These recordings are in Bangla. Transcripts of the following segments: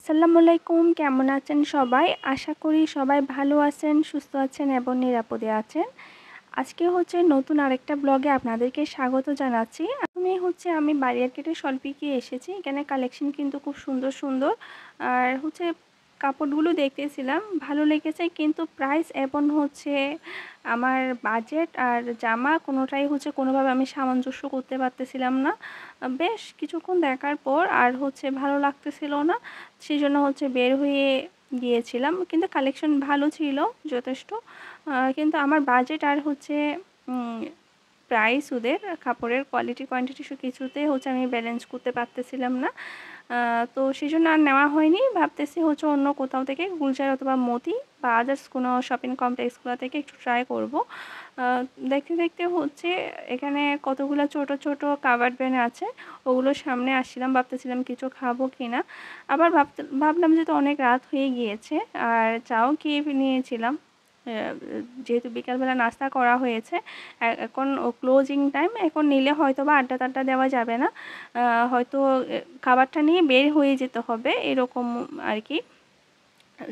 আসসালামু আলাইকুম, কেমন আছেন সবাই? আশা করি সবাই ভালো আছেন, সুস্থ আছেন এবং নিরাপদে আছেন। আজকে নতুন আরেকটা ব্লগে আপনাদেরকে স্বাগত জানাচ্ছি। আমি বাড়ি মার্কেটে শলপিকে এসেছি। এখানে কালেকশন কিন্তু খুব সুন্দর সুন্দর। আর কাপড়গুলো দেখতেছিলাম, ভালো লেগেছে, কিন্তু প্রাইস এবং আমার বাজেট আর জামা কোনোটাই কোনোভাবে আমি সামঞ্জস্য করতে পারতেছিলাম না। বেশ কিছুক্ষণ দেখার পর আর ভালো লাগতেছিল না, সেই জন্য বের হয়ে গিয়েছিলাম। কিন্তু কালেকশন ভালো ছিল যথেষ্ট, কিন্তু আমার বাজেট আর প্রাইস, ওদের কাপড়ের কোয়ালিটি কোয়ান্টিটি কিছুতে আমি ব্যালেন্স করতে পারতেছিলাম না। তো সেই জন্য আর নেওয়া হয়নি। ভাবতেছি অন্য কোথাও থেকে গুলজার অথবা মতি বা আদার্স কোনো শপিং কমপ্লেক্সগুলো থেকে একটু ট্রাই করব। দেখতে দেখতে এখানে কতগুলো ছোট ছোট কাভার্ড ভ্যান আছে, ওগুলোর সামনে আসছিলাম, ভাবতেছিলাম কিছু খাবো কিনা। আবার ভাবলাম যে তো অনেক রাত হয়ে গিয়েছে, আর চাও খেয়ে নিয়েছিলাম। যেহেতু বিকালবেলা নাস্তা করা হয়েছে, এখন ক্লোজিং টাইম, এখন নিলে হয়তো বা আড্ডা টাড্ডা দেওয়া যাবে না, হয়তো খাবারটা নিয়ে বের হয়ে যেতে হবে এরকম আর কি।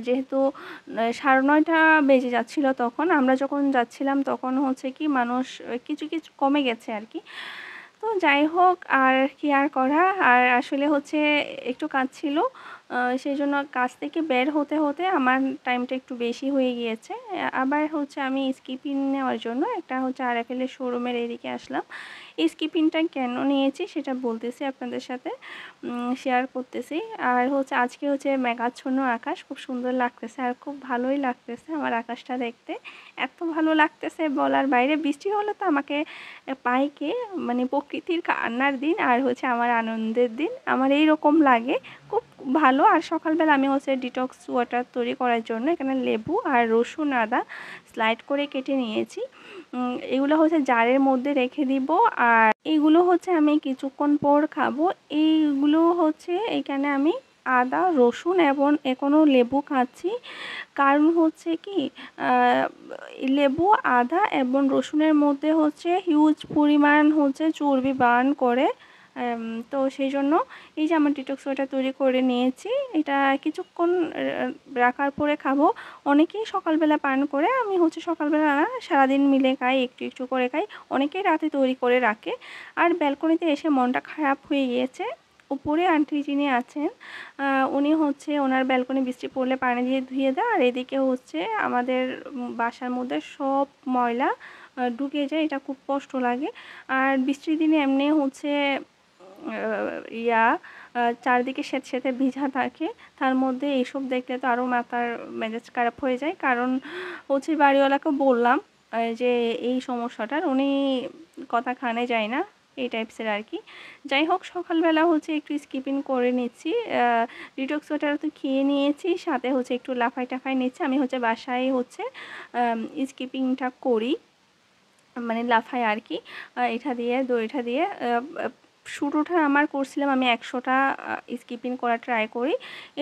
যেহেতু 9:30 বেজে যাচ্ছিল, তখন আমরা যখন যাচ্ছিলাম তখন কি মানুষ কিছু কিছু কমে গেছে আর কি। তো যাই হোক, আর কি আর করা, আর আসলে একটু কাজ ছিল, সেই জন্য কাজ থেকে বের হতে হতে আমার টাইমটা একটু বেশি হয়ে গিয়েছে। আবার আমি স্কিপিং নেওয়ার জন্য একটা আরএফএল এর শোরুমের এদিকে আসলাম। এই স্কিপিংটা কেন নিয়েছি সেটা বলতেছি আপনাদের সাথে, শেয়ার করতেছি। আর আজকে মেঘাচ্ছন্ন আকাশ, খুব সুন্দর লাগতেছে আর খুব ভালোই লাগতেছে আমার আকাশটা দেখতে। এত ভালো লাগতেছে বলার বাইরে। বৃষ্টি হলে তো আমাকে পাইকে মানে প্রকৃতির কান্নার দিন আর আমার আনন্দের দিন, আমার এই রকম লাগে, খুব ভালো। আর সকালবেলা আমি ডিটক্স ওয়াটার তৈরি করার জন্য এখানে লেবু আর রসুন আদা স্লাইড করে কেটে নিয়েছি। এগুলো জারের মধ্যে রেখে দিব, আর এইগুলো আমি কিছুক্ষণ পর খাবো। এইগুলো এখানে আমি আদা, রসুন এবং এখনো লেবু খাচ্ছি, কারণ কি লেবু, আদা এবং রসুনের মধ্যে হিউজ পরিমাণ চর্বি বার্ন করে। তো সেই জন্য এই যে আমার ডিটক্স ওয়াটার তৈরি করে নিয়েছি, এটা কিছুক্ষণ রাখার পরে খাবো। অনেকেই সকালবেলা পান করে, আমি সকালবেলা না, সারাদিন মিলে খাই, একটু একটু করে খাই। অনেকেই রাতে তৈরি করে রাখে। আর ব্যালকনিতে এসে মনটা খারাপ হয়ে গিয়েছে। উপরে আন্টি যিনি আছেন, উনি ওনার ব্যালকনি বৃষ্টি পড়লে পানি দিয়ে ধুয়ে দেয়, আর এদিকে আমাদের বাসার মধ্যে সব ময়লা ঢুকে যায়, এটা খুব কষ্ট লাগে। আর বৃষ্টির দিনে এমনি ইয়া চারদিকে স্যাঁতস্যাঁতে ভিজা থাকে, তার মধ্যে এইসব দেখলে তো আরও মাথার মেজাজ খারাপ হয়ে যায়। কারণ বাড়িওয়ালাকে বললাম যে এই সমস্যাটার, উনি কথা কানে যায় না, এই টাইপসের আর কি। যাই হোক, সকালবেলা একটু স্কিপিং করে নিচ্ছি, ডিটক্স ওয়াটার তো খেয়ে নিয়েছি, সাথে একটু লাফাই টাফাই নিচ্ছি। আমি বাসায় স্কিপিংটা করি, মানে লাফাই আর কি, এটা দিয়ে দড়িটা দিয়ে। শুরুটা আমার করছিলাম আমি 100টা স্কিপিং করা ট্রাই করি,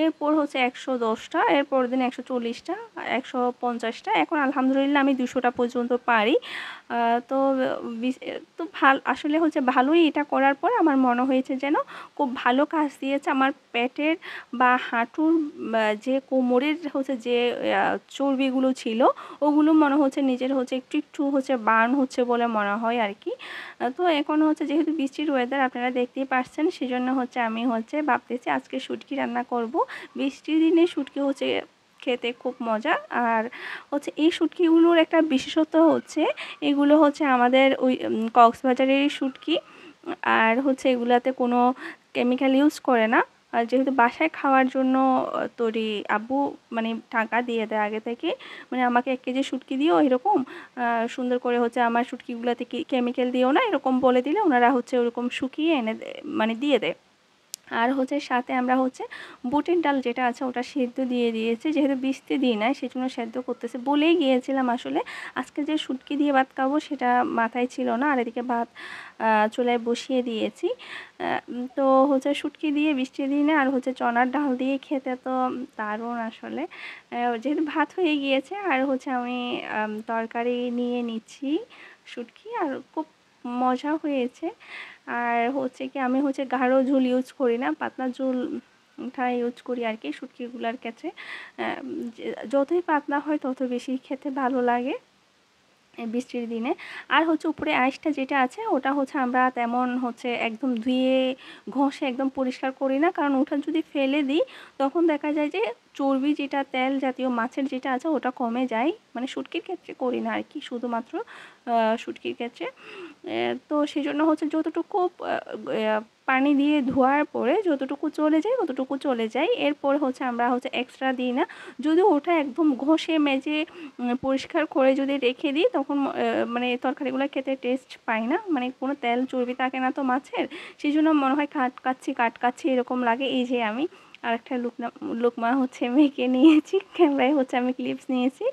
এরপর 110টা, এরপর দিন 140টা, 150টা, এখন আলহামদুলিল্লাহ আমি 200টা পর্যন্ত পারি। তো তো আসলে ভালোই। এটা করার পর আমার মনে হয়েছে যেন খুব ভালো কাজ দিয়েছে আমার পেটের বা হাঁটুর, যে কোমরের যে চর্বিগুলো ছিল, ওগুলো মনে হচ্ছে নিজের একটু একটু বার্ন হচ্ছে বলে মনে হয় আর কি। তো এখন যেহেতু বৃষ্টির ওয়েদার আপনারা দেখতেই পাচ্ছেন, সেজন্য আমি ভাবতেছি আজকে শুটকি রান্না করব। বৃষ্টির দিনে শুটকি খেতে খুব মজা। আর এই শুটকিগুলোর একটা বিশেষত্ব এগুলো আমাদের ওই কক্সবাজারেরই শুটকি, আর এগুলাতে কোনো কেমিক্যাল ইউজ করে না। আর যেহেতু বাসায় খাওয়ার জন্য তৈরি, আব্বু মানে টাকা দিয়ে দেয় আগে থেকে, মানে আমাকে 1 কেজি শুটকি দিও, এরকম সুন্দর করে আমার শুটকিগুলোতে কেমিক্যাল দিও না, এরকম বলে দিলে ওনারা ওরকম শুকিয়ে এনে মানে দিয়ে দেয়। আর সাথে আমরা বুটের ডাল যেটা আছে ওটা সেদ্ধ দিয়ে দিয়েছি, যেহেতু বৃষ্টি দিই নাই সেজন্য সেদ্ধ করতেছে বলেই গিয়েছিলাম। আসলে আজকে যে শুটকি দিয়ে ভাত খাবো সেটা মাথায় ছিল না, আর এদিকে ভাত চুলায় বসিয়ে দিয়েছি। তো শুটকি দিয়ে বৃষ্টি দিনে আর চনার ডাল দিয়ে খেতে তো দারুণ আসলে। যেহেতু ভাত হয়ে গিয়েছে, আর আমি তরকারি নিয়ে নিচ্ছি শুটকি, আর খুব মজা হয়েছে। আর কি আমি গাঢ় ঝোল ইউজ করি না, পাতলা ঝোল ইউজ করি আর কি শুটকিগুলোর ক্ষেত্রে। যতই পাতলা হয় তত বেশি খেতে ভালো লাগে বৃষ্টির দিনে। আর হচ্ছে উপরে আইসটা যেটা আছে ওটা হচ্ছে আমরা তেমন হচ্ছে একদম ধুয়ে ঘষে একদম পরিষ্কার করি না, কারণ ওটা যদি ফেলে দিই তখন দেখা যায় যে চর্বি যেটা তেল জাতীয় মাছের যেটা আছে ওটা কমে যায়, মানে শুটকির ক্ষেত্রে করি না আর কি, শুধুমাত্র শুটকির ক্ষেত্রে। তো সেই জন্য হচ্ছে যতটুকু পানি দিয়ে ধোয়ার পরে যতটুকু চলে যায় ততটুকু চলে যায়, এরপর হচ্ছে আমরা হচ্ছে এক্সট্রা দিই না। যদি ওটা একদম ঘষে মেজে পরিষ্কার করে যদি রেখে দিই তখন মানে তরকারিগুলো খেতে টেস্ট পাই না, মানে কোনো তেল চর্বি থাকে না তো মাছের, সেই জন্য মনে হয় কাটকাচ্ছি এরকম লাগে। এই যে আমি আরেকটা লুকমা হচ্ছে মেখে নিয়েছি, ক্যামেরায় হচ্ছে আমি ক্লিপস নিয়েছি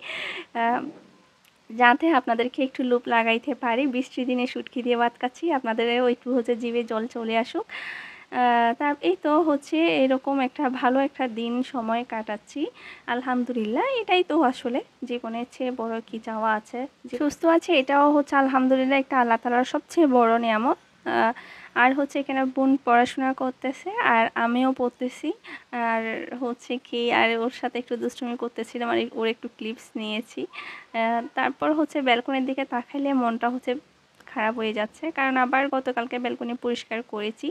যাতে আপনাদেরকে একটু লুপ লাগাইতে পারি। বৃষ্টির দিনে শুটকি দিয়ে ভাত খাচ্ছি, আপনাদেরও একটু হচ্ছে জিভে জল চলে আসুক। তার এই তো হচ্ছে এরকম একটা ভালো একটা দিন সময় কাটাচ্ছি আলহামদুলিল্লাহ। এটাই তো আসলে জীবনের চেয়ে বড় কি চাওয়া আছে, সুস্থ আছে এটাও হচ্ছে আলহামদুলিল্লাহ একটা আল্লাহ তাআলার সবচেয়ে বড় নিয়ামত। আর হচ্ছে এখানে বোন পড়াশোনা করতেছে আর আমিও পড়তেছি, আর হচ্ছে কি আর ওর সাথে একটু দুষ্টুমি করতেছিলাম আর ওর একটু ক্লিপস নিয়েছি। তারপর হচ্ছে ব্যালকনির দিকে তাকাইলে মনটা হচ্ছে খারাপ হয়ে যাচ্ছে, কারণ আবার গতকালকে ব্যালকনি পরিষ্কার করেছি,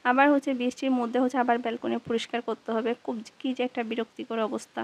আবার হচ্ছে বৃষ্টির মধ্যে হচ্ছে আবার ব্যালকনি পরিষ্কার করতে হবে, খুব কি যে একটা বিরক্তিকর অবস্থা।